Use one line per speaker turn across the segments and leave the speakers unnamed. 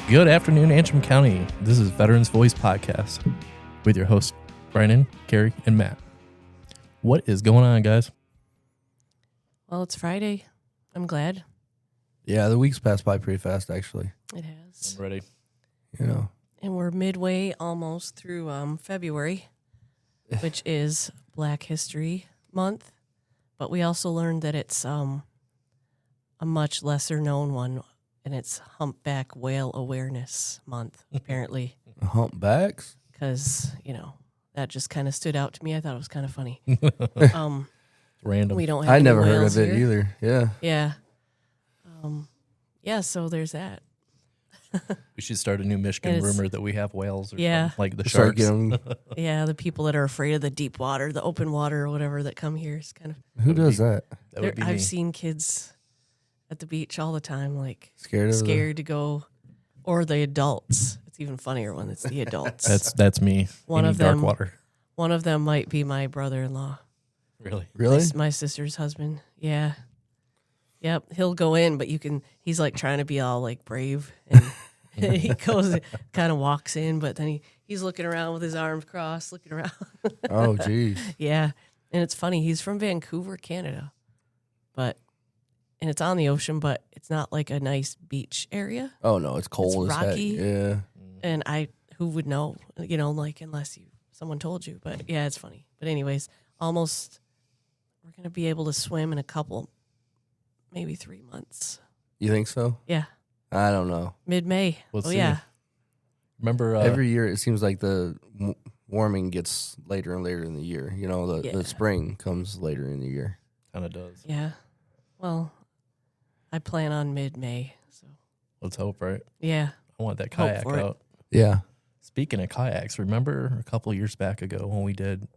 Good afternoon, Antrim County. This is Veterans Voice Podcast with your hosts, Brandon, Carrie, and Matt. What is going on, guys?
Well, it's Friday. I'm glad.
Yeah, the week's passed by pretty fast, actually.
It has.
I'm ready.
You know,
And we're midway almost through February, which is Black History Month. But we also learned that it's a much lesser known one, and it's Humpback Whale Awareness Month, apparently.
humpbacks?
Because, that just kind of stood out to me. I thought it was kind of funny.
Random.
We don't have
I
any
never heard
whales
of it
here.
either.
Yeah. Yeah, so there's that.
We should start a new Michigan
And it's-
rumor that we have whales or
Yeah.
something, like the
Start
sharks.
getting,
Yeah, the people that are afraid of the deep water, the open water or whatever that come here is kind of...
who does that?
That would be me.
I've seen kids at the beach all the time, like
Scared of
scared to go, or the adults. It's even funnier when it's the adults.
That's me.
One
Eating
of them-
dark water.
One of them might be my brother-in-law,
Really?
Really?
my sister's husband. Yeah, yep. He'll go in, but he's like trying to be all like brave, and he goes, kind of walks in, but then he's looking around with his arms crossed, looking around.
Oh, geez.
Yeah, and it's funny. He's from Vancouver, Canada, and it's on the ocean, but it's not like a nice beach area.
Oh, no, it's cold
It's
as heck.
rocky.
Yeah.
And who would know, like unless someone told you. But yeah, it's funny. But anyways, almost we're going to be able to swim in a couple, maybe 3 months.
You think so?
Yeah.
I don't know.
Mid-May.
We'll
Oh,
see.
yeah.
Remember
Every year, it seems like the warming gets later and later in the year. You know,
Yeah.
the spring comes later in the year.
kind of does.
Yeah. Well, I plan on mid-May. So,
Let's hope, right?
yeah.
I want that
Hope
kayak
for it.
out.
Yeah.
Speaking of kayaks, remember a couple years back ago when we did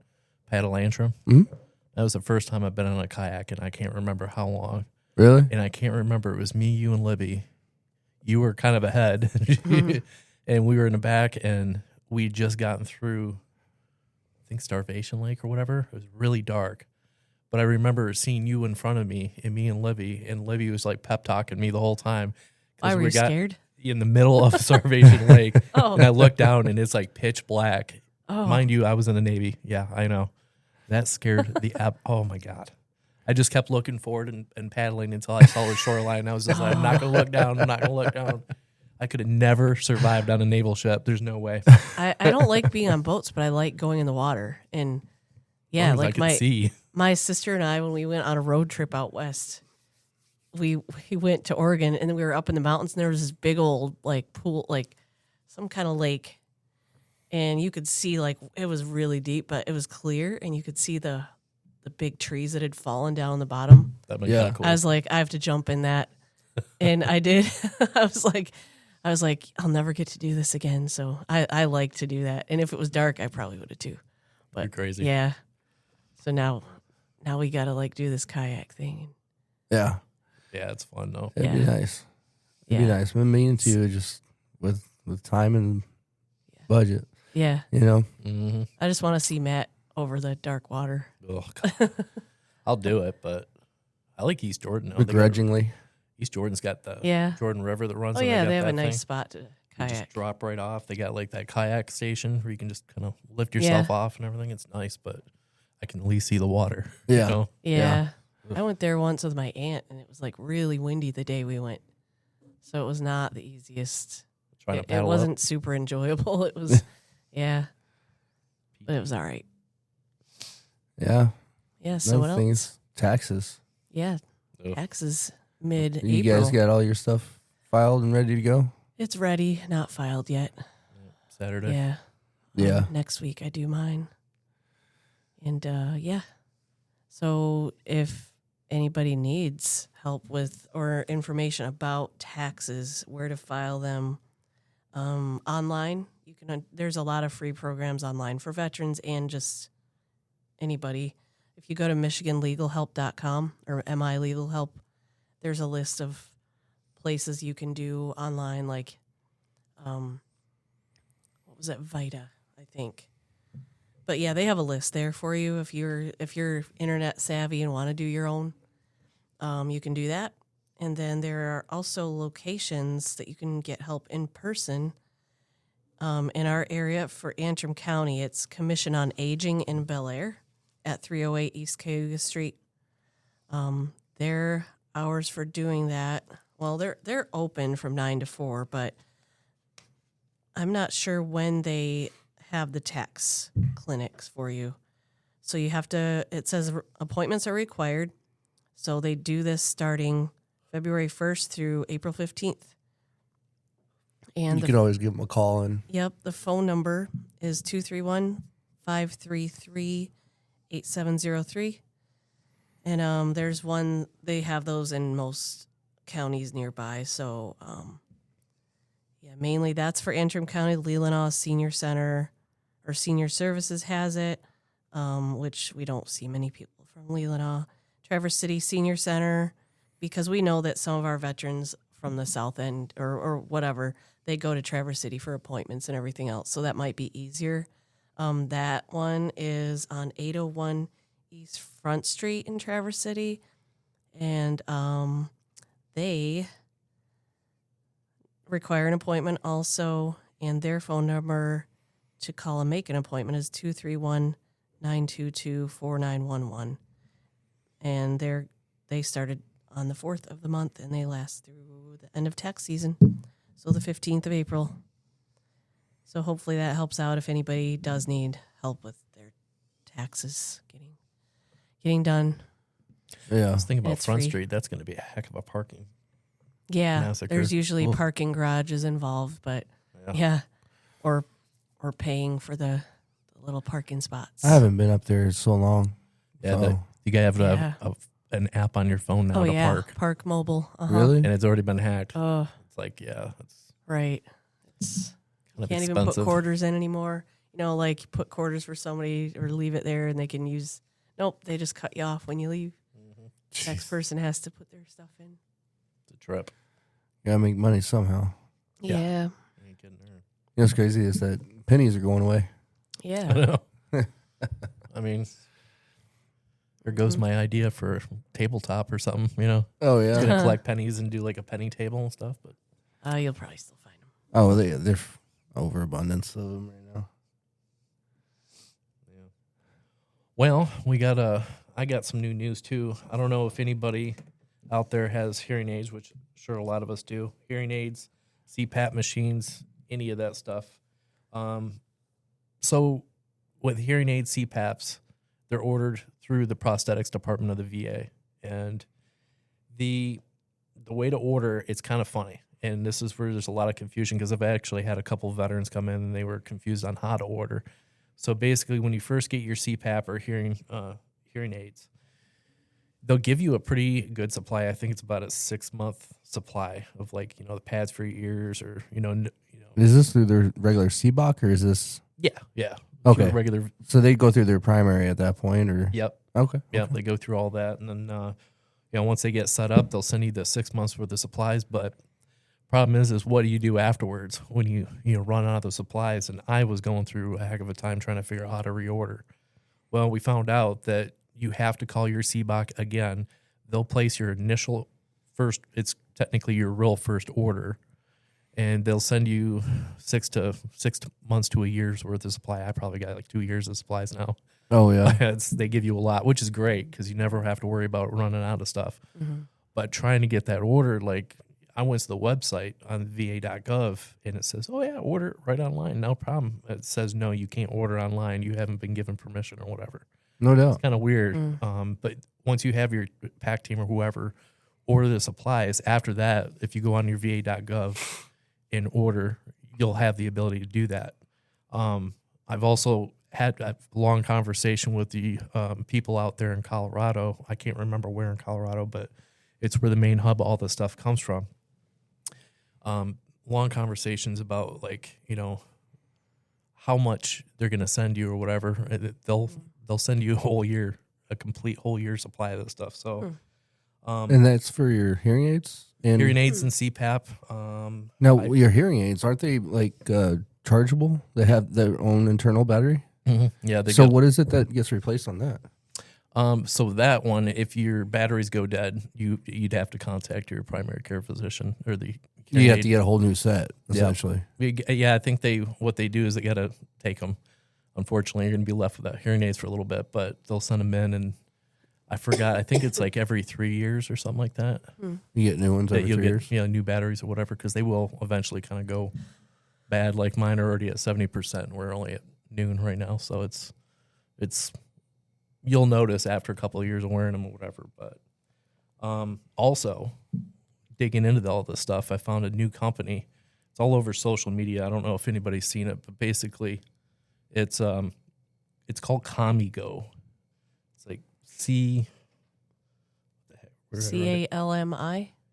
Paddle Antrim?
Mm-hmm.
That was the first time I've been on a kayak, and I can't remember how long.
Really?
And I can't remember. It was me, you, and Libby. You were kind of ahead, and we were in the back, and we'd just gotten through, I think, Starvation Lake or whatever. It was really dark. But I remember seeing you in front of me, and me and Libby was like pep talking me the whole time.
Why were you scared?
In the middle of Starvation Lake,
Oh.
and I looked down, and it's like pitch black.
Oh.
Mind you, I was in the Navy. Yeah, I know. That scared the oh my God. I just kept looking forward and paddling until I saw the shoreline. I was just like, I'm not going to look down. I'm not going to look down. I could have never survived on a naval ship. There's no way.
I don't like being on boats, but I like going in the water. And yeah,
As long as I
like
could see.
my sister and I, when we went on a road trip out west, we went to Oregon, and then we were up in the mountains, and there was this big old like pool, like some kind of lake, and you could see like it was really deep, but it was clear, and you could see the big trees that had fallen down on the bottom.
That'd be
Yeah.
kind of cool.
I was like, I have to jump in that, and I did. I was like, I'll never get to do this again. So I like to do that, and if it was dark, I probably would have too. But
You're crazy.
yeah. So now we got to like do this kayak thing.
Yeah.
Yeah, it's fun though.
It'd be
Yeah.
nice. It'd be
Yeah.
nice. Been meaning to just with time and budget,
Yeah.
you know?
Mm-hmm.
I just want to see Matt over the dark water.
I'll do it, but I like East Jordan. They got-
Begrudgingly.
East Jordan's got the
Yeah.
Jordan River that runs.
Oh
and
yeah,
got
they have
that
a nice
thing.
spot to
You
kayak.
just drop right off. They got like that kayak station where you can just kind of lift yourself off and everything. It's nice, but I can at least see the water.
Yeah.
You know?
Yeah. I went there once with my aunt, and it was like really windy the day we went. So it was not the easiest.
Trying to
It
paddle
wasn't super enjoyable. It was, yeah. But it was all right.
Yeah.
Yeah, so what
Another thing
else?
is taxes.
Yeah,
Ugh.
taxes mid-April.
You guys got all your stuff filed and ready to go?
It's ready, not filed yet.
Saturday.
Yeah.
Yeah.
Next week I do mine. And yeah. So if anybody needs help with or information about taxes, where to file them online, you can. There's a lot of free programs online for veterans and just anybody. If you go to MichiganLegalHelp.com or MI Legal Help, there's a list of places you can do online, like what was that, Vita, I think. But yeah, they have a list there for you if you're internet savvy and want to do your own. You can do that, And then there are also locations that you can get help in person. In our area for Antrim County, it's Commission on Aging in Bel Air at 308 East Cayuga Street. Their hours for doing that, well, they're open from 9 to 4, but I'm not sure when they have the tax clinics for you. So you have to, it says appointments are required. So they do this starting February 1st through April 15th. And
you could always give them a call. And
yep, the phone number is 231-533-8703. And there's one, they have those in most counties nearby. So, yeah, mainly that's for Antrim County. Leelanau Senior Center or Senior Services has it, which we don't see many people from Leelanau. Traverse City Senior Center, because we know that some of our veterans from the South End or whatever, they go to Traverse City for appointments and everything else. So that might be easier. That one is on 801 East Front Street in Traverse City. And they require an appointment also. And their phone number to call and make an appointment is 231-922-4911. And they started on the 4th of the month, and they last through the end of tax season, so the 15th of April. So hopefully that helps out if anybody does need help with their taxes getting done.
yeah,
I was thinking about
It's
Front
free.
Street. That's going to be a heck of a parking.
Yeah,
Massacre.
there's usually
Oof.
parking garages involved, but yeah, or paying for the little parking spots.
I haven't been up there in so long.
Yeah,
so.
you gotta have to
Yeah.
have an app on your phone now to park,
Park Mobile. Uh-huh.
Really?
and it's already been hacked.
Oh,
It's like, yeah, it's
right. It's
kind of
can't even
expensive.
put quarters in anymore. You know, like put quarters for somebody or leave it there and they can use. Nope, they just cut you off when you leave. Next person has to put their stuff in.
It's a trip.
Gotta make money somehow.
Yeah.
Yeah.
You ain't getting there.
You know what's crazy is that pennies are going away.
I
Yeah.
know. I mean, there goes my idea for a tabletop or something. You know,
Oh
it's
yeah.
gonna collect pennies and do like a penny table and stuff. But
You'll probably still find them.
Oh, they're overabundance of them right now.
yeah. Well, I got some new news too. I don't know if anybody out there has hearing aids, which sure a lot of us do. Hearing aids, CPAP machines, any of that stuff. So with hearing aid CPAPs, they're ordered through the prosthetics department of the VA. And the way to order, it's kind of funny. And this is where there's a lot of confusion because I've actually had a couple of veterans come in and they were confused on how to order. So basically, when you first get your CPAP or hearing aids, they'll give you a pretty good supply. I think it's about a 6-month supply of like, the pads for your ears or,
Is this through their regular CBOC or is this?
yeah.
Okay.
Through regular.
So they go through their primary at that point, or?
Yep.
Okay.
Yeah, they go through all that, and then once they get set up, they'll send you the 6 months worth of supplies. But problem is what do you do afterwards when you run out of the supplies? And I was going through a heck of a time trying to figure out how to reorder. Well, we found out that you have to call your CBOC again. They'll place your initial first. It's technically your real first order, and they'll send you 6 months to a year's worth of supply. I probably got like 2 years of supplies now.
Oh yeah.
They give you a lot, which is great because you never have to worry about running out of stuff.
Mm-hmm.
But trying to get that order, like I went to the website on va.gov and it says, oh yeah, order it right online. No problem. It says, no, you can't order online. You haven't been given permission or whatever.
No doubt.
It's kind of weird. But once you have your PAC team or whoever order the supplies, after that, if you go on your va.gov and order, you'll have the ability to do that. I've also had a long conversation with the people out there in Colorado. I can't remember where in Colorado, but it's where the main hub of all this stuff comes from. Long conversations about how much they're going to send you or whatever. They'll send you a complete whole year supply of this stuff. So,
And that's for your hearing aids? And
hearing aids and CPAP.
Now, your hearing aids, aren't they like chargeable? They have their own internal battery?
Yeah.
So what is it that gets replaced on that?
So that one, if your batteries go dead, you'd have to contact your primary care physician or the.
You have to get a whole new set, essentially.
Yeah, I think what they do is they got to take them. Unfortunately, you're going to be left without hearing aids for a little bit, but they'll send them in, and I forgot. I think it's like every 3 years or something like that.
You get new ones every 3 years?
Yeah, new batteries or whatever, because they will eventually kind of go bad. Like mine are already at 70%, and we're only at noon right now, so it's you'll notice after a couple of years of wearing them or whatever. But also, digging into all this stuff, I found a new company. It's all over social media. I don't know if anybody's seen it, but basically, it's called Comigo. It's like
CALMI.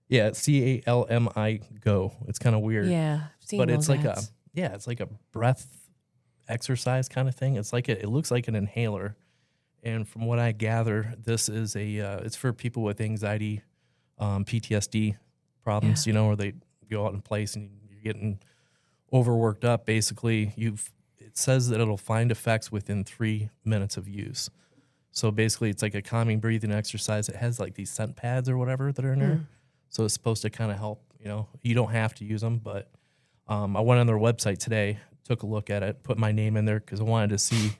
Yeah, CALMI Go. It's kind of weird.
Yeah, I've seen
but
those
it's like
ads.
it's like a breath exercise kind of thing. It's like it looks like an inhaler. And from what I gather, this is it's for people with anxiety, PTSD problems, where they go out in place and you're getting overworked up. Basically, it says that it'll find effects within 3 minutes of use. So basically, it's like a calming breathing exercise. It has like these scent pads or whatever that are in there. So it's supposed to kind of help, you don't have to use them, but I went on their website today, took a look at it, put my name in there because I wanted to see,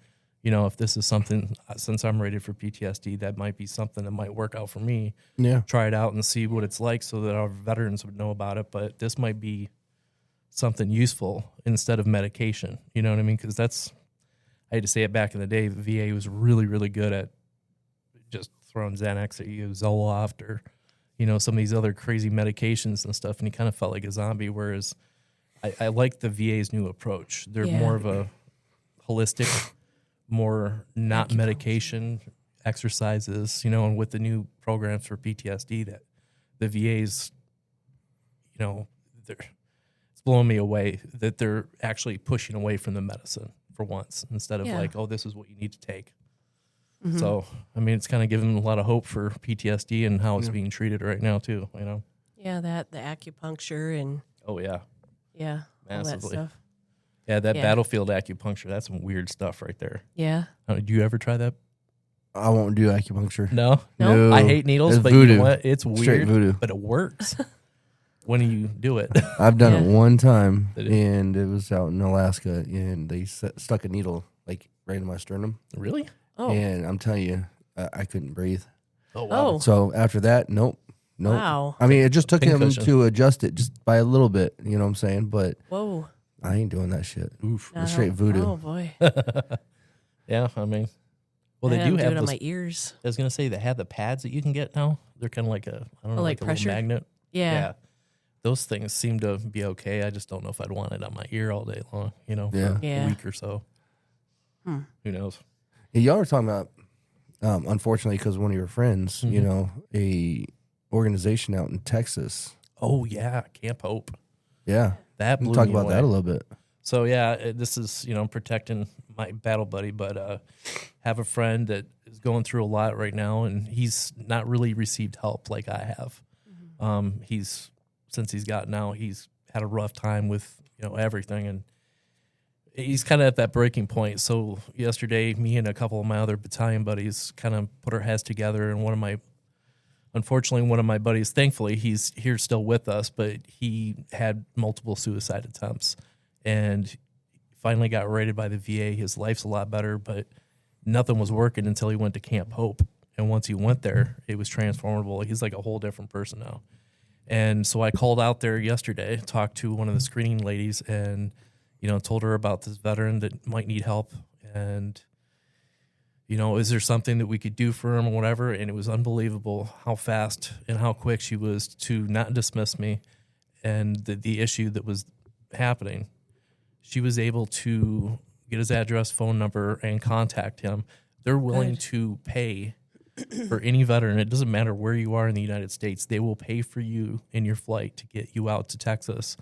if this is something, since I'm rated for PTSD, that might be something that might work out for me.
Yeah.
Try it out and see what it's like so that our veterans would know about it. But this might be something useful instead of medication. You know what I mean? Because I had to say it back in the day, the VA was really, really good at just throwing Xanax at you, Zoloft, or, some of these other crazy medications and stuff. And you kind of felt like a zombie. Whereas I like the VA's new approach. They're more of a holistic, more not medication exercises, and with the new programs for PTSD that the VA's, it's blowing me away that they're actually pushing away from the medicine for once instead of like, oh, this is what you need to take. So, I mean, it's kind of giving a lot of hope for PTSD and how it's being treated right now too,
Yeah, the acupuncture and
Oh yeah.
Yeah, all that
Massively.
stuff.
Yeah, that battlefield acupuncture, that's some weird stuff right there.
Yeah.
Did you ever try that?
I won't do acupuncture.
No?
No?
I hate needles,
It's
but
voodoo.
you know what? It's weird,
Straight voodoo.
but it works when you do it.
I've done it
Yeah.
one time,
Did it?
and it was out in Alaska, and they stuck a needle like right in my sternum,
Really?
Oh.
and I'm telling you, I couldn't breathe.
Oh, wow.
Oh.
So after that, nope.
Wow.
I mean, it just took him
Pincushion.
to adjust it just by a little bit. You know what I'm saying? But
Whoa.
I ain't doing that shit.
Oof.
It's straight voodoo.
Oh boy.
Yeah, I mean, well, they
I
do
do
have
it on
those.
my ears.
I was going to say they have the pads that you can get now. They're kind of like I don't know,
like
like a
pressure?
little magnet.
Yeah.
Those things seem to be okay. I just don't know if I'd want it on my ear all day long, for
Yeah.
a week or so. Who knows?
Yeah, y'all were talking about, unfortunately, because one of your friends, a organization out in Texas.
Oh, yeah, Camp Hope.
Yeah.
That blew
We'll talk
me
about
away.
that a little bit.
So yeah, this is protecting my battle buddy, but have a friend that is going through a lot right now, and he's not really received help like I have. Since he's gotten out, he's had a rough time with everything, and he's kind of at that breaking point. So yesterday, me and a couple of my other battalion buddies kind of put our heads together, and one of my buddies, thankfully, he's here still with us, but he had multiple suicide attempts and finally got rated by the VA. His life's a lot better, but nothing was working until he went to Camp Hope. And once he went there, it was transformable. He's like a whole different person now. And so I called out there yesterday, talked to one of the screening ladies, and, told her about this veteran that might need help. And, is there something that we could do for him or whatever? And it was unbelievable how fast and how quick she was to not dismiss me and the issue that was happening. She was able to get his address, phone number, and contact him. They're willing to pay for any veteran. It doesn't matter where you are in the United States. They will pay for you in your flight to get you out to Texas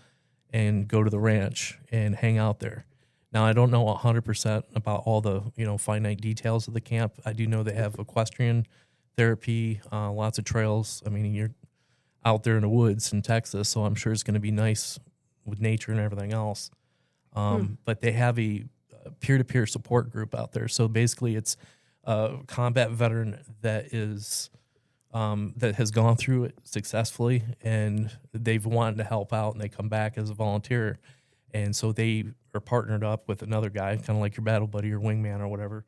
and go to the ranch and hang out there. Now, I don't know 100% about all the, finite details of the camp. I do know they have equestrian therapy, lots of trails. I mean, you're out there in the woods in Texas, so I'm sure it's going to be nice with nature and everything else. But they have a peer-to-peer support group out there. So basically it's combat veteran that is that has gone through it successfully, and they've wanted to help out, and they come back as a volunteer, and so they are partnered up with another guy, kind of like your battle buddy or wingman or whatever,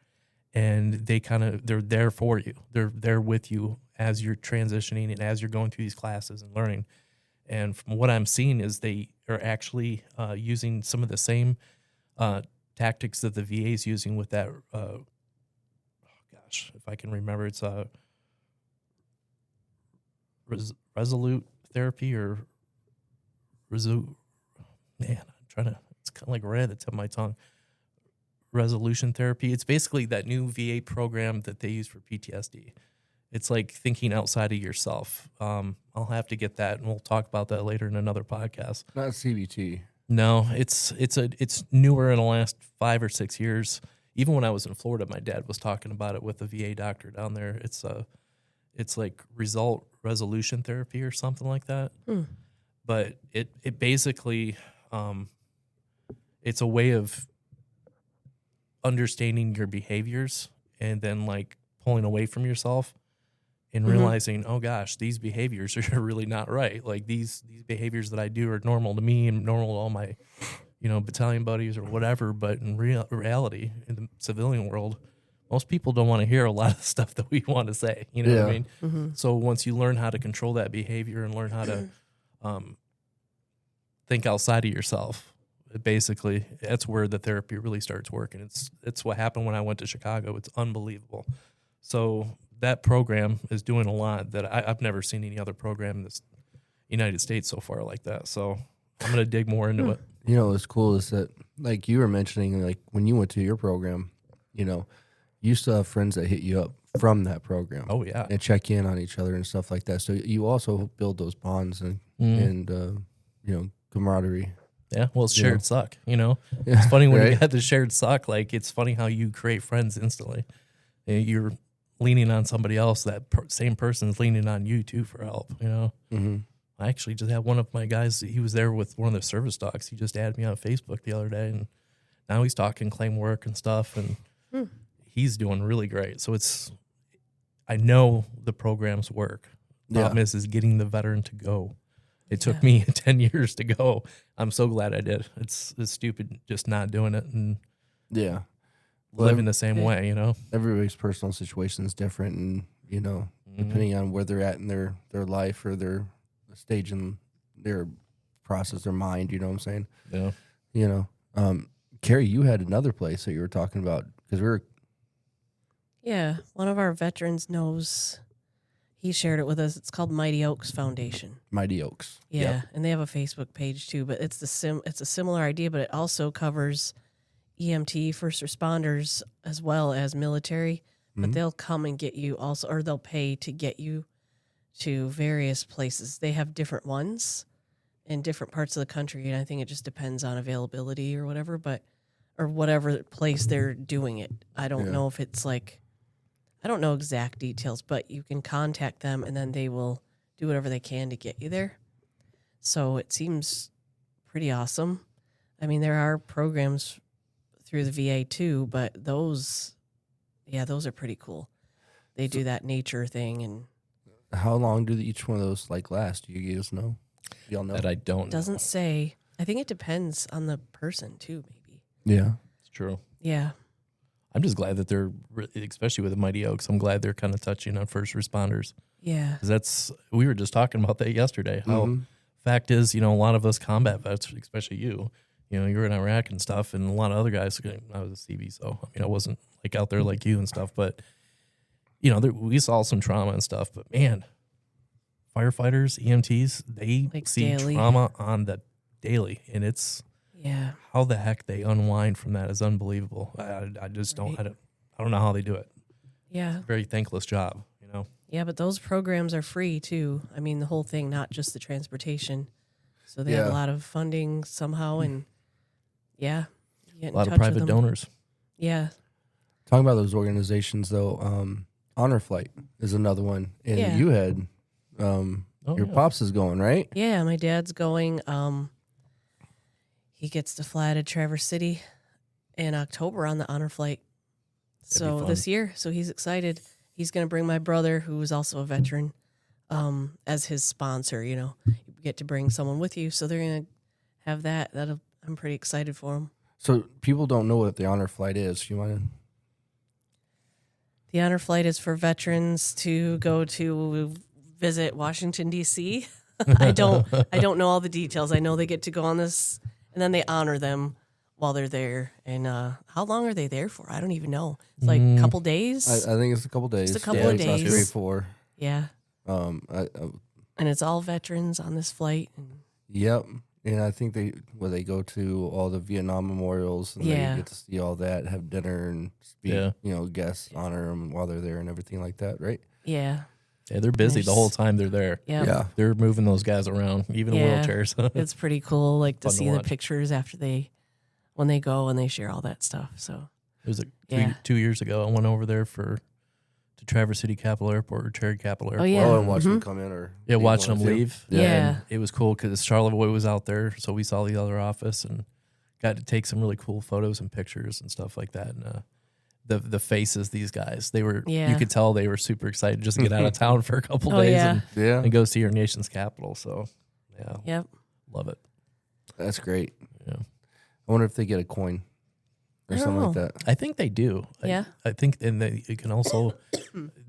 and they're there for you. They're there with you as you're transitioning and as you're going through these classes and learning. And from what I'm seeing is they are actually using some of the same tactics that the VA is using with that. If I can remember, it's resolute therapy or resolute. Man, I'm trying to. It's kind of like right at the tip of my tongue. Resolution therapy. It's basically that new VA program that they use for PTSD. It's like thinking outside of yourself. I'll have to get that, and we'll talk about that later in another podcast.
Not CBT.
No, it's newer in the last 5 or 6 years. Even when I was in Florida, my dad was talking about it with a VA doctor down there. It's like resolution therapy or something like that. But it basically it's a way of understanding your behaviors and then like pulling away from yourself and realizing, oh gosh, these behaviors are really not right. Like these behaviors that I do are normal to me and normal to all my, battalion buddies or whatever. But in reality, in the civilian world, most people don't want to hear a lot of stuff that we want to say. You know what I mean? So once you learn how to control that behavior and learn how to think outside of yourself, basically, that's where the therapy really starts working. It's what happened when I went to Chicago. It's unbelievable. So that program is doing a lot that I've never seen any other program in the United States so far like that. So I'm going to dig more into it.
What's cool is that, like you were mentioning, like when you went to your program, you still have friends that hit you up from that program.
Oh, yeah.
And check in on each other and stuff like that. So you also build those bonds and camaraderie.
Yeah, well, it's shared suck, It's funny when you have the shared suck, like, it's funny how you create friends instantly. You're leaning on somebody else, that same person's leaning on you, too, for help, I actually just had one of my guys, he was there with one of the service dogs. He just added me on Facebook the other day, and now he's talking claim work and stuff, and he's doing really great. So I know the programs work. Problem is getting the veteran to go. It took me 10 years to go. I'm so glad I did. It's stupid just not doing it and living the same way,
Everybody's personal situation is different, and, depending on where they're at in their life or their stage in their process, their mind, you know what I'm saying?
Yeah.
Carrie, you had another place that you were talking about because we were.
Yeah, one of our veterans knows. He shared it with us. It's called Mighty Oaks Foundation.
Mighty Oaks.
Yeah, and they have a Facebook page too. But it's it's a similar idea, but it also covers EMT, first responders, as well as military. But they'll come and get you also, or they'll pay to get you to various places. They have different ones in different parts of the country, and I think it just depends on availability or whatever. Or whatever place they're doing it. I don't know if it's like. I don't know exact details, but you can contact them and then they will do whatever they can to get you there. So it seems pretty awesome. I mean, there are programs through the VA too, but those are pretty cool. They do that nature thing. And
how long do each one of those last? Do you guys know? Y'all know?
That I don't know.
Doesn't say. I think it depends on the person too, maybe.
Yeah.
It's true.
Yeah.
I'm just glad that they're, especially with the Mighty Oaks, I'm glide they're kind of touching on first responders.
Yeah.
Because we were just talking about that yesterday. How fact is, a lot of us combat vets, especially you were in Iraq and stuff, and a lot of other guys, I was a CV, so, I wasn't out there like you and stuff, but, we saw some trauma and stuff, but man, firefighters, EMTs, they see
daily.
Trauma on the daily, and it's,
Yeah.
how the heck they unwind from that is unbelievable. I just don't. I don't know how they do it.
Yeah.
It's a very thankless job,
Yeah, but those programs are free too. I mean, the whole thing, not just the transportation. So they have a lot of funding somehow, and you get
a lot
in
of
touch with
private
them.
donors.
Yeah.
Talking about those organizations, though, Honor Flight is another one, and you had your pops is going, right?
Yeah, my dad's going. He gets to fly to Traverse City in October on the Honor Flight. So this year, so he's excited. He's going to bring my brother, who is also a veteran, as his sponsor. You get to bring someone with you, so they're going to have that. I'm pretty excited for him.
So people don't know what the honor flight is. You want to?
The honor flight is for veterans to go to visit Washington, D.C. I don't know all the details. I know they get to go on this, and then they honor them while they're there. And how long are they there for? I don't even know. It's like a couple days.
I think it's a couple days.
It's a couple of days.
3 or 4.
Yeah.
And
it's all veterans on this flight.
Yep. And I think they go to all the Vietnam memorials and they get to see all that, have dinner and speak, guests, honor them while they're there and everything like that, right?
Yeah.
Yeah, they're busy the whole time they're there.
Yep.
Yeah.
They're moving those guys around, even in wheelchairs.
It's pretty cool, like to
Fun to
see the
watch.
pictures after when they go and they share all that stuff. So
It was like 2 years ago. I went over there to Traverse City Capitol Airport or Cherry Capitol Airport.
Oh, yeah.
Oh, and watch them come in or
watching them
one or two.
leave.
Yeah.
And it was cool because Charlevoix was out there, so we saw the other office and got to take some really cool photos and pictures and stuff like that. And the faces, these guys, you could tell they were super excited just to get out of town for a couple days and go see our nation's capital. So, love it.
That's great.
Yeah.
I wonder if they get a coin or something like that.
I think they do.
Yeah.
I think, and you can also,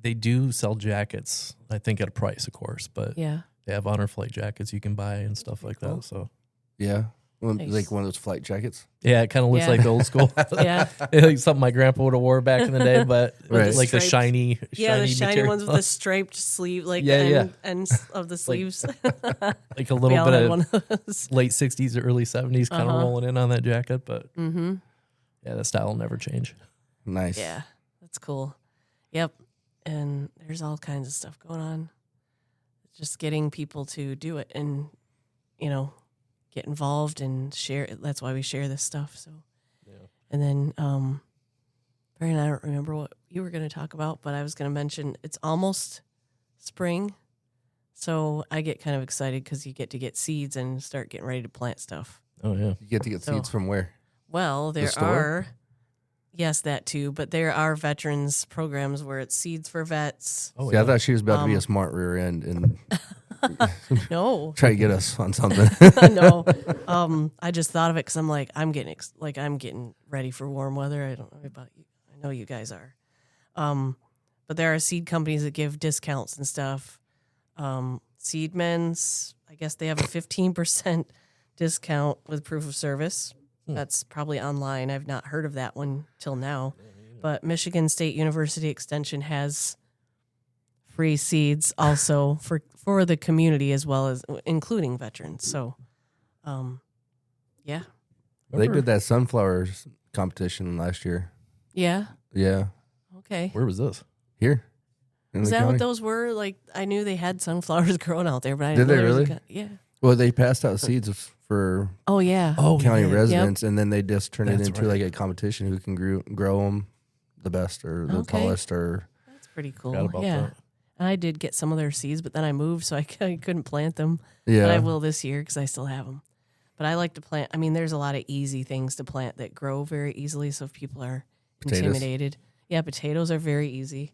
they do sell jackets, I think at a price, of course, but they have honor flight jackets you can buy and stuff like that. So,
Yeah.
Nice.
Like one of those flight jackets.
yeah, it kind of looks like the old school.
Yeah.
Like something my grandpa would have wore back in the day, but
Right.
like the shiny
the shiny
material.
ones with the striped sleeve, like ends of the sleeves.
like a little
We all
bit
had
of
one of those.
late 60s or early 70s kind of rolling in on that jacket, but
Mm-hmm.
yeah, the style will never change.
Nice.
Yeah, that's cool. Yep. And there's all kinds of stuff going on. Just getting people to do it and, get involved and share it. That's why we share this stuff. So, and then, Brian, I don't remember what you were going to talk about, but I was going to mention it's almost spring. So I get kind of excited because you get to get seeds and start getting ready to plant stuff.
Oh, yeah.
You get to get seeds from where?
Well, there are, yes, that too, but there are veterans programs where it's seeds for vets.
Oh,
See, I thought she was about to be a smart rear end and
No,
try to get us on something.
no. I just thought of it because I'm like, I'm getting ready for warm weather. I don't know about you. I know you guys are. But there are seed companies that give discounts and stuff. Seedmen's, I guess they have a 15% discount with proof of service. That's probably online. I've not heard of that one till now. But Michigan State University Extension has free seeds also for the community as well as including veterans. So, yeah.
They did that sunflowers competition last year.
Yeah.
Yeah.
Okay.
Where was this?
Here. In
Is
the
that
county.
what those were? Like, I knew they had sunflowers growing out there, but I
Did
didn't know
they
there was
really?
yeah.
Well, they passed out seeds for
Oh, yeah.
county
yeah.
residents, and then they just turned it
That's
into
right.
like a competition who can grow them the best or the
Okay.
tallest or.
That's pretty cool.
Forgot about
Yeah.
that.
And I did get some of their seeds, but then I moved, so I couldn't plant them.
Yeah.
But I will this year because I still have them. But I like to plant. I mean, there's a lot of easy things to plant that grow very easily. So if people are
Potatoes.
intimidated, potatoes are very easy,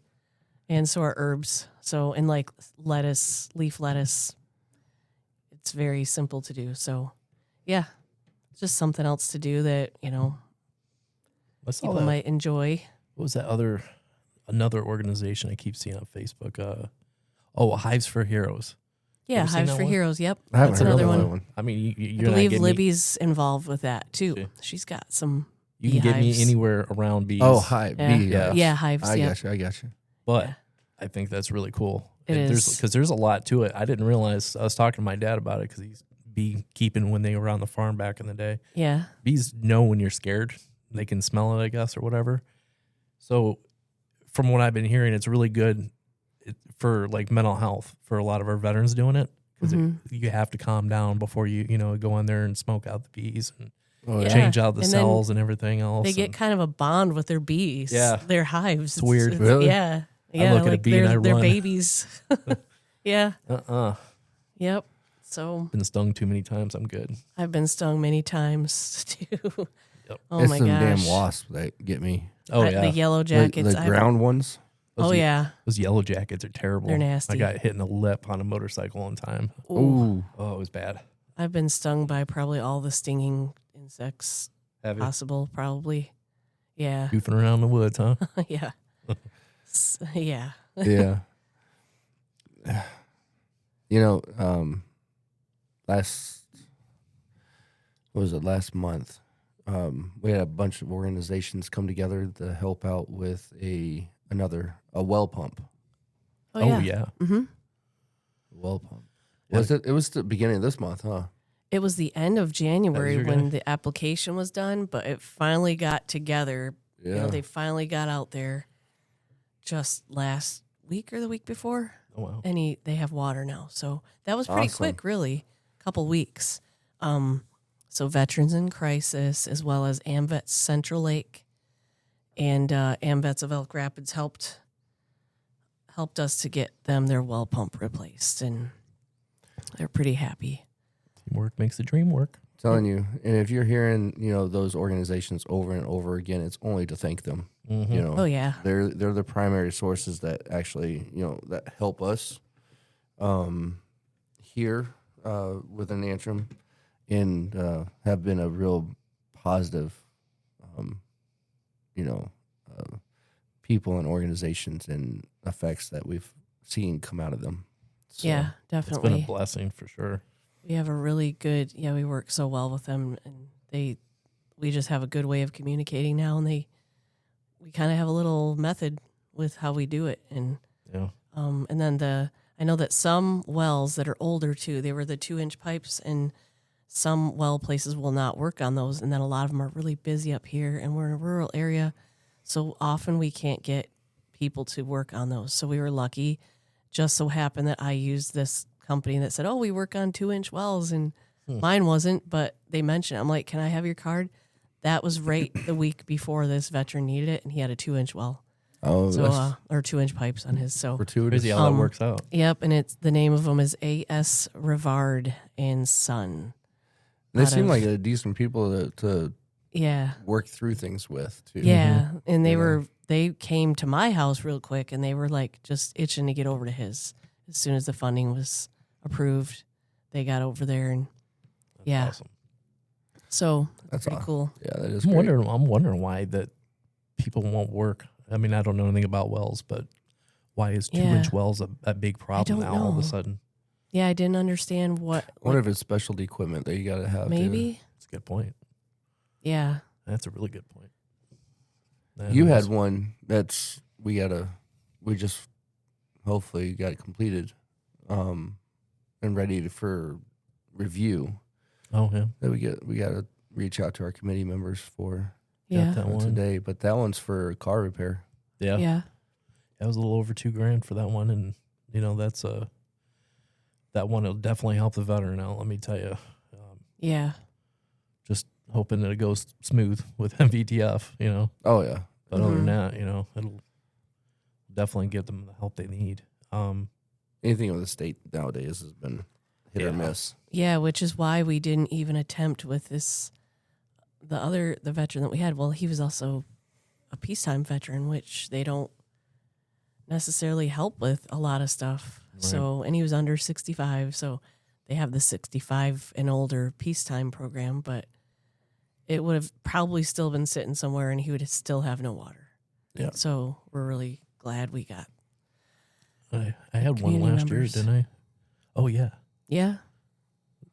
and so are herbs. So and like lettuce, leaf lettuce, it's very simple to do. So yeah, just something else to do that
I saw
people
that.
might enjoy.
What was that another organization I keep seeing on Facebook? Hives for Heroes.
Yeah,
Ever seen
Hives
that
for
one?
Heroes. Yep,
I haven't
that's
heard of
another
that
one.
I mean,
I
you're not
believe
getting
Libby's involved with that too.
See.
She's got some.
you can get me
beehives.
anywhere around bees.
Oh, hi.
Yeah,
Bee,
yeah, hives.
I
yeah.
got you.
But
Yeah.
I think that's really cool.
It is.
Because there's a lot to it. I didn't realize. I was talking to my dad about it because he's bee keeping when they were on the farm back in the day.
Yeah.
Bees know when you're scared. They can smell it, I guess, or whatever. So from what I've been hearing, it's really good for like mental health for a lot of our veterans doing it. Because you have to calm down before you go in there and smoke out the bees and
Yeah.
change out the
And then
cells and everything else.
They get kind of a bond with their bees.
Yeah.
Their hives.
It's weird.
Really?
Yeah. Yeah.
look at a
like
bee and I
they're
run.
babies. Yeah. Yep. So
Been stung too many times. I'm good.
I've been stung many times too.
Yep.
Oh
it's
my
them
gosh.
damn wasps that get me.
Oh yeah,
The yellow jackets.
The ground ones.
Oh yeah.
Those yellow jackets are terrible.
They're nasty.
I got hit in the lip on a motorcycle one time.
Ooh.
Ooh.
Oh, it was bad.
I've been stung by probably all the stinging insects
Have you?
possible. Probably. Yeah.
Goofing around the woods, huh?
Yeah. Yeah.
Yeah. You know, last month, we had a bunch of organizations come together to help out with a well pump.
Oh yeah.
Mm-hmm.
Well pump.
Yeah.
It was the beginning of this month, huh?
It was the end of January
your
when
guy?
the application was done, but it finally got together.
Yeah.
You know, they finally got out there just last week or the week before.
Oh wow.
And they have water now. So that was pretty
Awesome.
quick, really. A couple weeks. So Veterans in Crisis, as well as AMVETS Central Lake and AMVETS of Elk Rapids helped us to get them their well pump replaced, and they're pretty happy.
Teamwork makes the dream work.
Telling you, and if you're hearing, those organizations over and over again, it's only to thank them.
Mm-hmm.
Oh yeah.
They're the primary sources that actually, that help us here within Antrim, and have been a real positive, people and organizations and effects that we've seen come out of them. So,
Yeah,
It's been a
definitely.
blessing for sure.
We have a really good, we work so well with them, and we just have a good way of communicating now, and we kind of have a little method with how we do it, and
Yeah.
and then I know that some wells that are older too, they were the 2-inch pipes, and some well places will not work on those, and then a lot of them are really busy up here, and we're in a rural area, so often we can't get people to work on those. So we were lucky. Just so happened that I used this company that said, "Oh, we work on 2-inch wells," and mine wasn't, but they mentioned it. I'm like, "Can I have your card?" That was right the week before this veteran needed it, and he had a 2-inch well,
Oh,
so
that's
or 2-inch pipes on his. So
fortuitous.
Crazy how that works out.
yep, and the name of them is A.S. Rivard and Son.
They
out
seem
of-
like a decent people to
Yeah,
work through things with, too.
yeah, and
You
they came to my house real quick, and they were like just itching to get over to his. As soon as the funding was approved, they got over there, and
That's
yeah,
awesome.
so
That's
pretty
awesome.
cool.
Yeah, that is
I'm
great.
wondering why that people won't work. I mean, I don't know anything about wells, but why is 2-inch wells a big problem
don't
now all of
know.
a sudden?
Yeah, I didn't understand what.
I wonder if it's specialty equipment that you got to have.
Maybe.
That's a good point.
Yeah.
That's a really good point.
You had one that's we just hopefully got it completed, and ready for review.
Oh yeah.
That we got to reach out to our committee members for
Yeah.
that one.
today. But that one's for car repair.
Yeah.
Yeah.
That was a little over $2,000 for that one, and that's that one will definitely help the veteran out. Let me tell you.
Yeah.
Just hoping that it goes smooth with MVTF.
Oh yeah,
But other than that, it'll definitely give them the help they need.
anything with the state nowadays has been hit or
Yeah.
miss.
Yeah, which is why we didn't even attempt with this. The veteran that we had, well, he was also a peacetime veteran, which they don't necessarily help with a lot of stuff.
Right.
So, and he was under 65, so they have the 65 and older peacetime program, but it would have probably still been sitting somewhere, and he would still have no water.
Yeah.
So we're really glad we got.
I had one
Community
last
members.
year, didn't I? Oh yeah,
Yeah.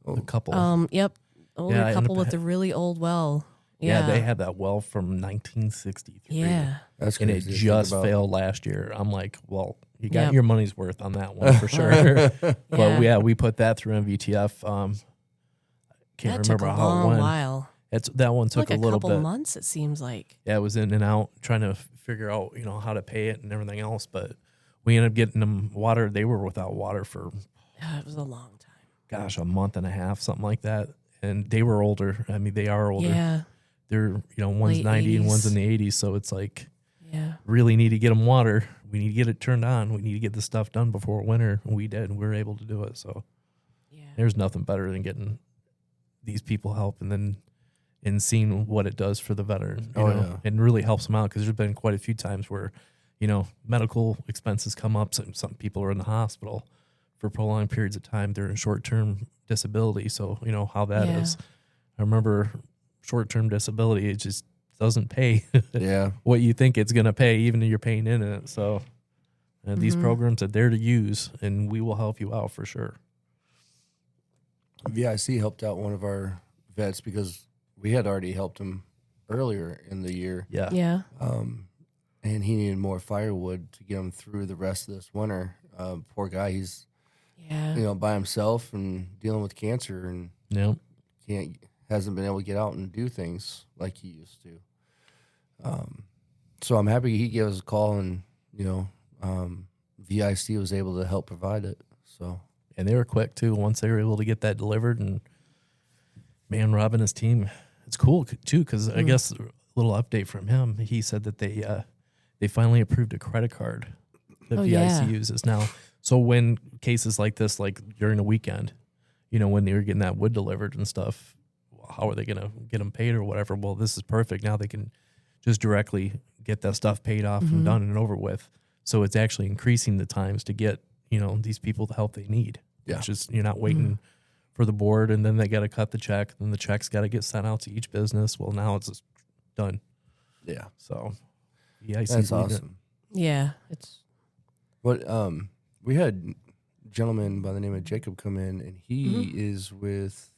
Oh,
a couple.
Yep. Older
Yeah, I ended
couple
up
with a really old well.
yeah, they had that well from 1963.
Yeah.
that's
And
crazy
it
to think
just
about.
failed last year. I'm like, well, you got
Yep.
your money's worth on that one for sure. But
Yeah.
we put that through MVTF. Can't
That took
remember
a
how it
long
went.
while.
That one took
Like
a
a
little
couple
bit.
months, it seems like.
Yeah, it was in and out trying to figure out, how to pay it and everything else. But we ended up getting them water. They were without water for,
Yeah, it was a long time.
gosh, a month and a half, something like that. And they were older. I mean, they are older.
Yeah.
They're, one's
Late
90 and one's
80s.
in the 80s. So it's like,
Yeah.
really need to get them water. We need to get it turned on. We need to get this stuff done before winter. And we did. And we were able to do it. So
Yeah.
there's nothing better than getting these people help. And then, and seeing what it does for the veteran, you
Oh,
know,
yeah.
and really helps them out, because there's been quite a few times where, you know, medical expenses come up. Some people are in the hospital for prolonged periods of time. They're in short-term disability. So, you know, how that is. I remember short-term disability, it just doesn't pay
Yeah.
what you think it's going to pay, even if you're paying in it. So these programs are there to use, and we will help you out for sure.
VIC helped out one of our vets because we had already helped him earlier in the year.
Yeah.
Yeah.
And he needed more firewood to get him through the rest of this winter. Poor guy, he's
Yeah.
you know by himself and dealing with cancer, and
Yep.
hasn't been able to get out and do things like he used to. So I'm happy he gave us a call, and you know, VIC was able to help provide it. So
And they were quick too once they were able to get that delivered. And man, Rob and his team, it's cool too, because I guess a little update from him. He said that they finally approved a credit card that VIC uses now. So when cases like this, like during the weekend, you know, when they were getting that wood delivered and stuff, how are they going to get them paid or whatever? Well, this is perfect. Now they can just directly get that stuff paid off and done and over with. So it's actually increasing the times to get, you know, these people the help they need.
Yeah.
It's just, you're not waiting for the board, and then they got to cut the check, and the check's got to get sent out to each business. Well, now it's just done.
yeah,
So yeah,
that's awesome.
Yeah. It's
What we had a gentleman by the name of Jacob come in, and he is with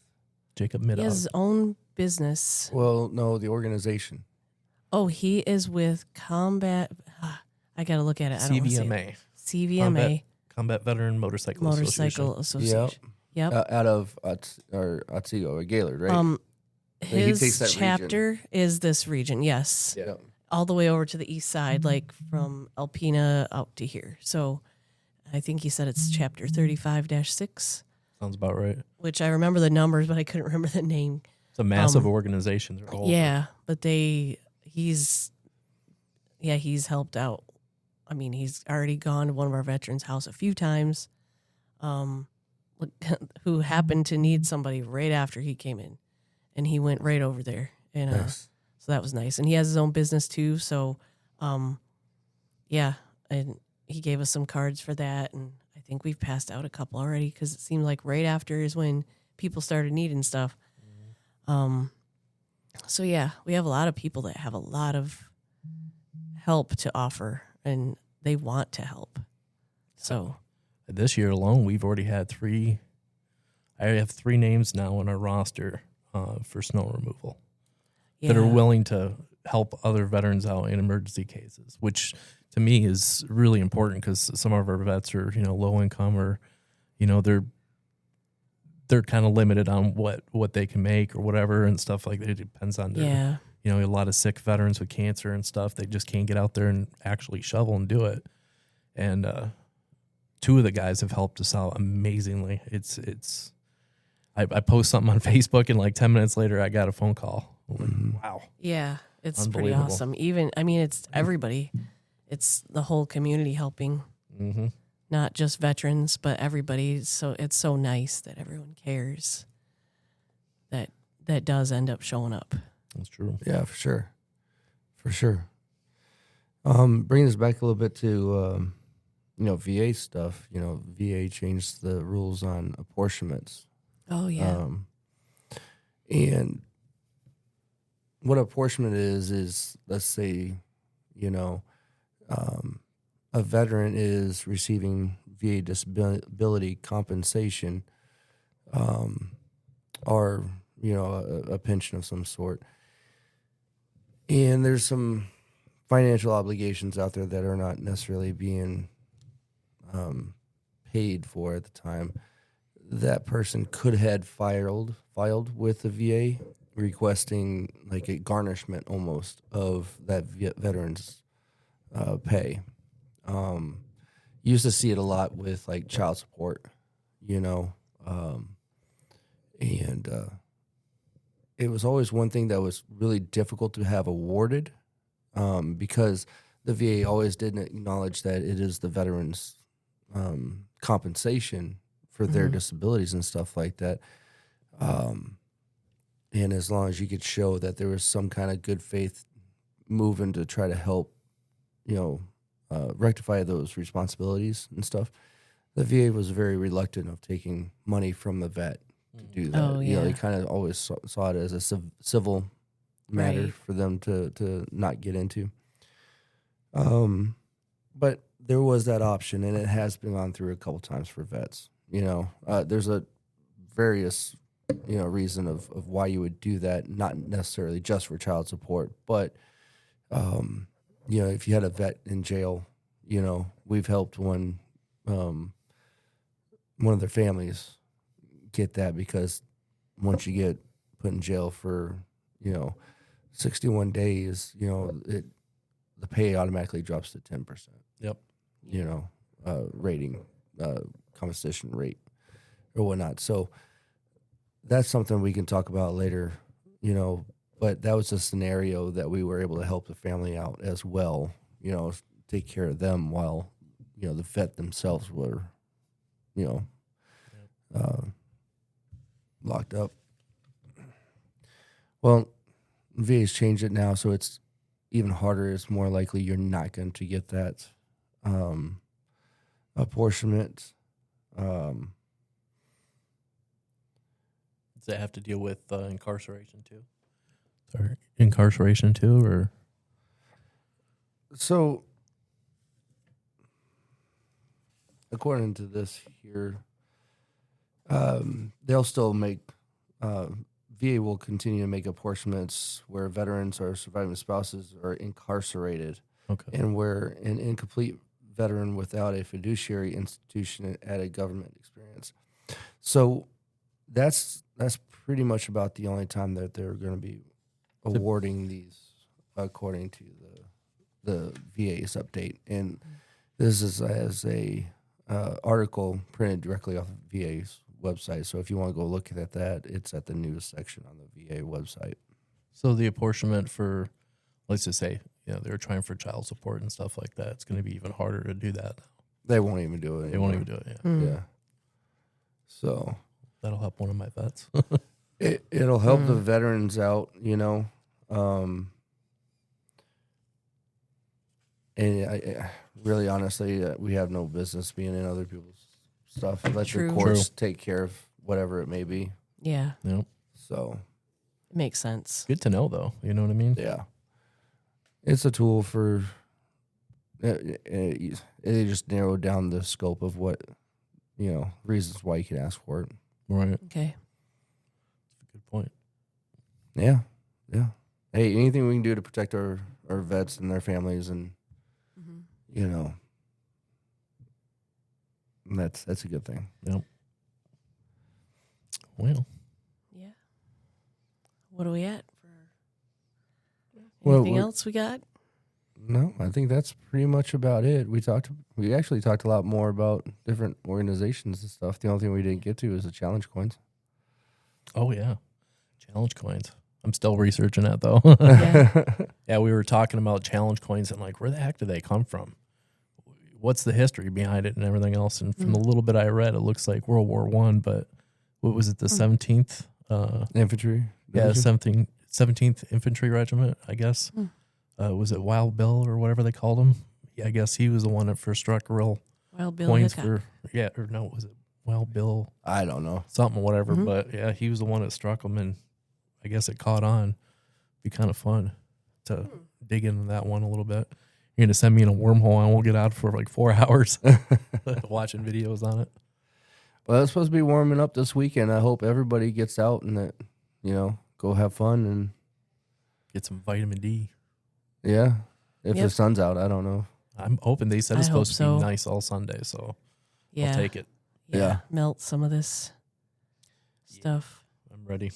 Jacob
he
Middog.
has his own business.
the organization.
Oh, he is with Combat. I got to look at it. I don't wanna say it.
CVMA,
CVMA
Combat Veteran Motorcycle
Motorcycle
Association.
Association. Yep.
Out of Otsego or Gaylord, right? he takes
His
that
chapter is this region. Yes.
Yeah.
All the way over to the east side, like from Alpena out to here. So I think he said it's chapter 35-6,
Sounds about right.
which I remember the numbers, but I couldn't remember the name.
It's a massive organization. They're all
Yeah, but he's helped out. I mean, he's already gone to one of our veterans' house a few times, who happened to need somebody right after he came in, and he went right over there, and
Nice.
so that was nice. And he has his own business too, so yeah, and he gave us some cards for that, and I think we've passed out a couple already, because it seemed like right after is when people started needing stuff. So yeah, we have a lot of people that have a lot of help to offer, and they want to help. So
This year alone, we've already had three. I have 3 names now on our roster for snow removal that are willing to help other veterans out in emergency cases, which to me is really important, because some of our vets are, you know, low income, or, you know, they're kind of limited on what they can make or whatever and stuff like that. It depends on their, you know, a lot of sick veterans with cancer and stuff. They just can't get out there and actually shovel and do it. And 2 of the guys have helped us out amazingly. I post something on Facebook, and like 10 minutes later, I got a phone call. Wow.
Yeah, it's pretty
Unbelievable.
awesome. Even, I mean, it's everybody. It's the whole community helping, not just veterans, but everybody. So it's so nice that everyone cares. That does end up showing up.
That's true.
Yeah, for sure. For sure. Bringing us back a little bit to, you know, VA stuff. You know, VA changed the rules on apportionments.
Oh yeah.
And what apportionment is let's say, you know, a veteran is receiving VA disability compensation, or, you know, a pension of some sort. And there's some financial obligations out there that are not necessarily being paid for at the time. That person could have filed with the VA requesting like a garnishment almost of that veteran's pay. You used to see it a lot with like child support, you know, and it was always one thing that was really difficult to have awarded, because the VA always didn't acknowledge that it is the veteran's compensation for their disabilities and stuff like that. And as long as you could show that there was some kind of good faith moving to try to help, rectify those responsibilities and stuff, the VA was very reluctant of taking money from the vet to do that.
Oh, yeah.
They kind of always saw it as a civil matter
Right.
for them to not get into. But there was that option, and it has been gone through a couple times for vets. There's a various, reason of why you would do that, not necessarily just for child support, but, if you had a vet in jail, we've helped one of their families get that, because once you get put in jail for, 61 days, the pay automatically drops to 10%.
Yep.
Rating, compensation rate or whatnot. So that's something we can talk about later, but that was a scenario that we were able to help the family out as well, take care of them while, the vet themselves were, locked up. Well, VA's changed it now, so it's even harder. It's more likely you're not going to get that apportionment.
Does that have to deal with incarceration too? Sorry, incarceration too, or?
So, according to this here, they'll still make, VA will continue to make apportionments where veterans or surviving spouses are incarcerated,
Okay.
and where an incomplete veteran without a fiduciary institution and a government experience. So that's pretty much about the only time that they're going to be awarding these, according to the VA's update. And this is as a article printed directly off of VA's website. So if you want to go look at that, it's at the news section on the VA website.
So the apportionment for, let's just say, they were trying for child support and stuff like that. It's going to be even harder to do that.
They won't even do it anymore.
They won't even do it. Yeah.
Yeah. So
That'll help one of my vets.
it'll help the veterans out, and I really, honestly, we have no business being in other people's stuff. Let your
True.
courts take care of whatever it may be.
Yeah.
Yep.
So
It makes sense.
Good to know, though. You know what I mean?
yeah, it's a tool for. It just narrowed down the scope of what, reasons why you can ask for it.
Right.
Okay.
Good point.
Yeah, yeah. Hey, anything we can do to protect our vets and their families, and that's a good thing.
Yep. Well.
Yeah. What are we at for
Well,
anything else we got?
No, I think that's pretty much about it. We actually talked a lot more about different organizations and stuff. The only thing we didn't get to is the challenge coins.
Oh, yeah. Challenge coins. I'm still researching that, though.
Yeah.
Yeah, we were talking about challenge coins and, where the heck do they come from? What's the history behind it and everything else? And from the little bit I read, it looks like World War I, but what was it, the 17th?
Infantry?
Yeah,
Division?
17th Infantry Regiment, I guess. Was it Wild Bill or whatever they called him? Yeah, I guess he was the one that first struck real
Wild Bill
points
Hickok.
was it Wild Bill?
I don't know.
Something, whatever. But yeah, he was the one that struck him, and I guess it caught on. Be kind of fun to dig into that one a little bit. You're going to send me in a wormhole, and we'll get out for 4 hours watching videos on it.
Well, it's supposed to be warming up this weekend. I hope everybody gets out and go have fun and
Get some vitamin D.
yeah. If
Yep.
the sun's out, I don't know.
I'm hoping they said it's
I hope
supposed to be
so.
nice all Sunday, so
Yeah.
I'll take it.
Yeah.
Melt some of this stuff.
I'm ready.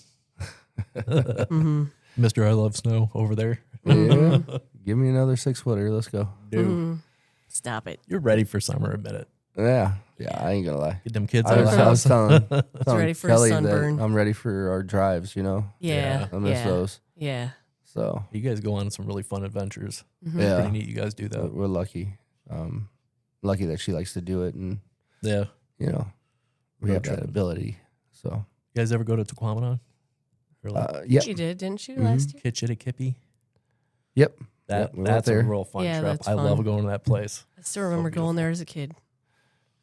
Mm-hmm.
Mr. I Love Snow over there.
Yeah. Give me another 6-footer. Let's go.
Dude,
Stop it.
you're ready for summer, admit it.
Yeah. Yeah. I ain't gonna lie.
Get them kids
I
out of
was,
the
I was
house.
telling
ready for a
Kelly
sunburn.
that I'm ready for our drives.
Yeah.
Yeah.
I miss those.
Yeah.
So
You guys go on some really fun adventures.
yeah,
Pretty neat you guys do that.
we're lucky. Lucky that she likes to do it, and
Yeah.
we
Road
have that
tripping.
ability. So
You guys ever go to Tequamanon? Really?
Yeah.
She did, didn't she, last year?
Kitchitikippy.
Yep.
That
we went
that's a
there.
real fun
Yeah,
trip.
that's
I
fun.
love going to that place.
I still remember going there as a kid.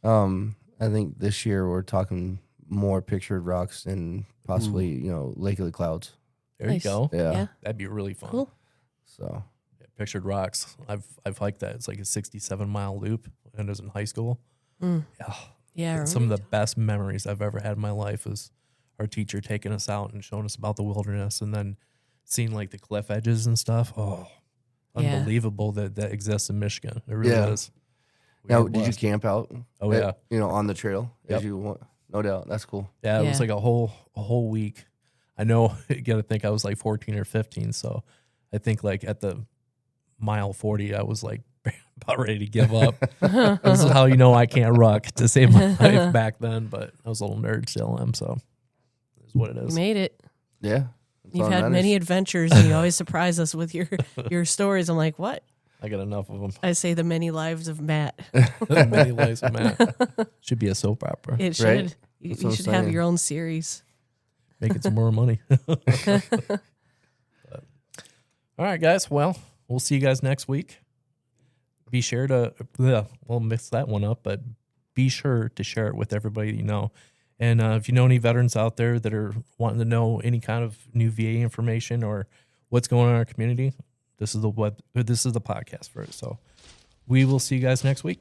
I think this year we're talking more pictured rocks and possibly, Lake of the Clouds.
There
Nice.
you go.
Yeah.
That'd be really fun.
Cool.
So
Yeah, Pictured Rocks. I've hiked that. It's like a 67-mile loop, and it was in high school.
Mm.
Yeah,
Yeah. I
some of
remember
the best memories I've ever had in my life is our teacher taking us out and showing us about the wilderness, and then seeing like the cliff edges and stuff. Oh,
Yeah.
unbelievable that exists in Michigan. It really
Yeah.
is. We
now,
were
did you
blessed.
camp out?
Oh, yeah.
On the trail
Yep.
as you want. No doubt. That's cool.
Yeah, it was
Yeah.
like a whole week. I know you got to think I was like 14 or 15, so I think like at the mile 40, I was like about ready to give up. This is how you know I can't ruck to save my life back then, but I was a little nerd, still am, so it's what it
You
is.
made it.
Yeah. That's
You've
all that
had
matters.
many adventures, and you always surprise us with your stories. I'm like, what?
I got enough of them.
I say the many lives of Matt.
Many lives of Matt. Should be a soap opera.
It should.
Right?
You,
That's
you
what I'm
should have
saying.
your own series.
Making some more money. But, all right, guys. Well, we'll see you guys next week. Be sure to, we'll mix that one up, but be sure to share it with everybody you know. And if you know any veterans out there that are wanting to know any kind of new VA information or what's going on in our community, this is the podcast for it. So we will see you guys next week.